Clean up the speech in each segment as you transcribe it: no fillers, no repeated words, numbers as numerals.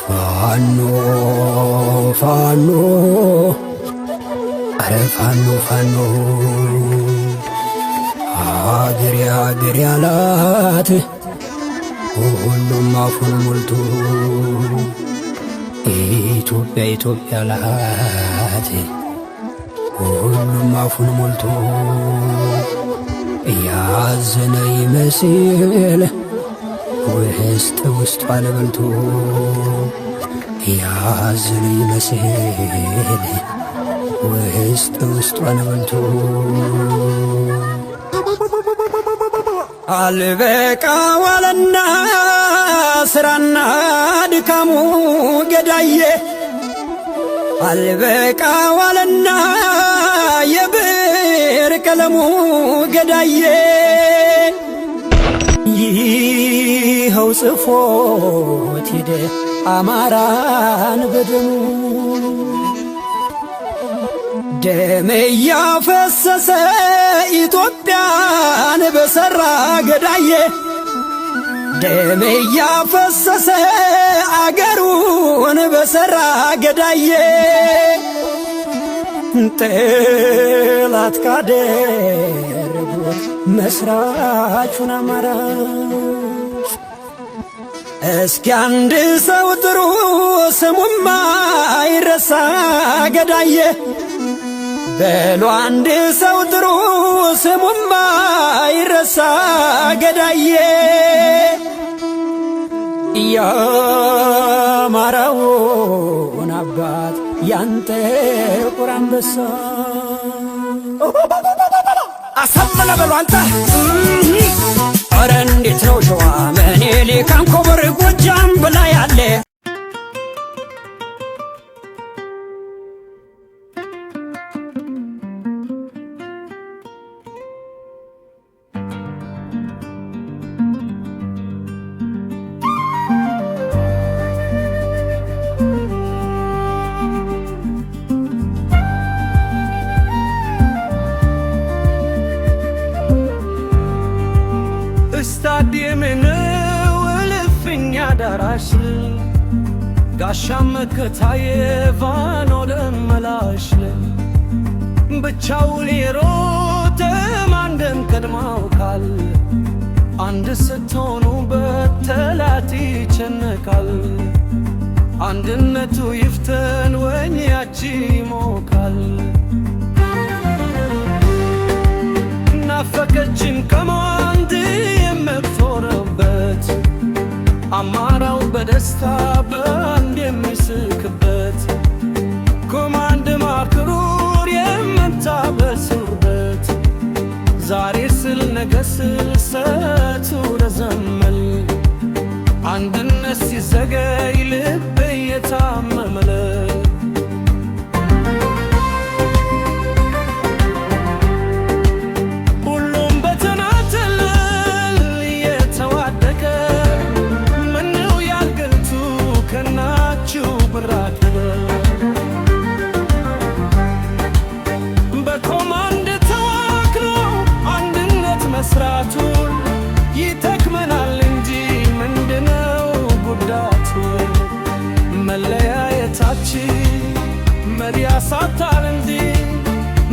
ፋኖ ፋኖ አረ ፋኖ ፋኖ አገሬ አገሬ አላት ሁሉም አፉን ሞልቶ ኢትዮጵያ ኢትዮጵያ አላት ሁሉም አፉን ሞልቶ ያዘነ ይመስል ውስጥ ውስጧን በልቶ ያዘነ ይመስል ውስጥ ውስጧን በልቶ አልበቃ ዋለና ስራና ድካሙ ገዳዬ አልበቃ ዋለና የብር ቀለሙ ገዳዬ ይኸው ጽፎት ሄደ አማራን በደሙ ደም እያፈሰሰ ኢትዮጵያን በሠራ ገዳዬ ደም እያፈሰሰ አገሩን በሠራ ገዳዬ ጠላት ካደረጉት መስራቹን አማራ እስኪ አንድ ሰው ጥሩ ስሙማ ይረሳ ገዳዬ በሉ አንድ ሰው ጥሩ ስሙማ ይረሳ ገዳዬ የአማራውን አባት ያንተ ጥቁር አንበሳ አሳመነ በሉ አንተ ኧረ እንዴት ነው ሸዋ ምኒልክ አንኮበር ጎጃም በላይ ያለ ስታዲየም ነው እልፍኝ አዳራሽ ጋሻ መከታዬ ቫኖ ደመላሽ ብቻውን የሮጠ ማንድም ቀድማውካል አንድ ስትሆኑ በጠላት ይጨነቃል አንድነቱ ይፍተን ወኔያች ይሞቃል ናፈቀችን ከማንድ የምትኖርበት አማራው በደስታ በአንድ የሚስቅበት ኮማንድ ማክሩር የምታበስሩበት ዛሬ ስል ነገ ስል ሰቱ ረዘመል አንድነት ሲዘገይ ልብ እየታመመለ በኮማንድ ተዋክሎ አንድነት መስራቱን ይጠቅመናል እንጂ ምንድነው ጉዳቱ? መለያየታችን መሪ ያሳጣል እንጂ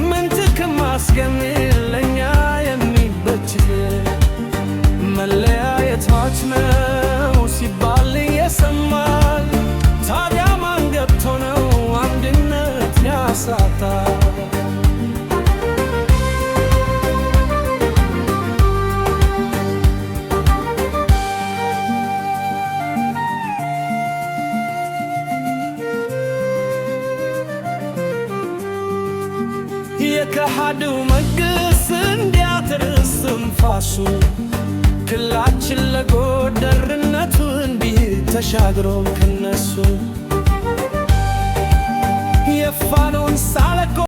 ምን ጥቅም አስገኝል ለእኛ የሚበጅ መለያየታች ነው ሲባል እየሰማል ታዲያ ማን ገብቶ ነው አንድነት ያሳጣል? የከሃዲው መንግሥት እንዲያትርስ ትንፋሱ ክልላችን ለጎደርነቱ እንዲህ ተሻግሮ ከነሱ የፋኖን ሳለቆ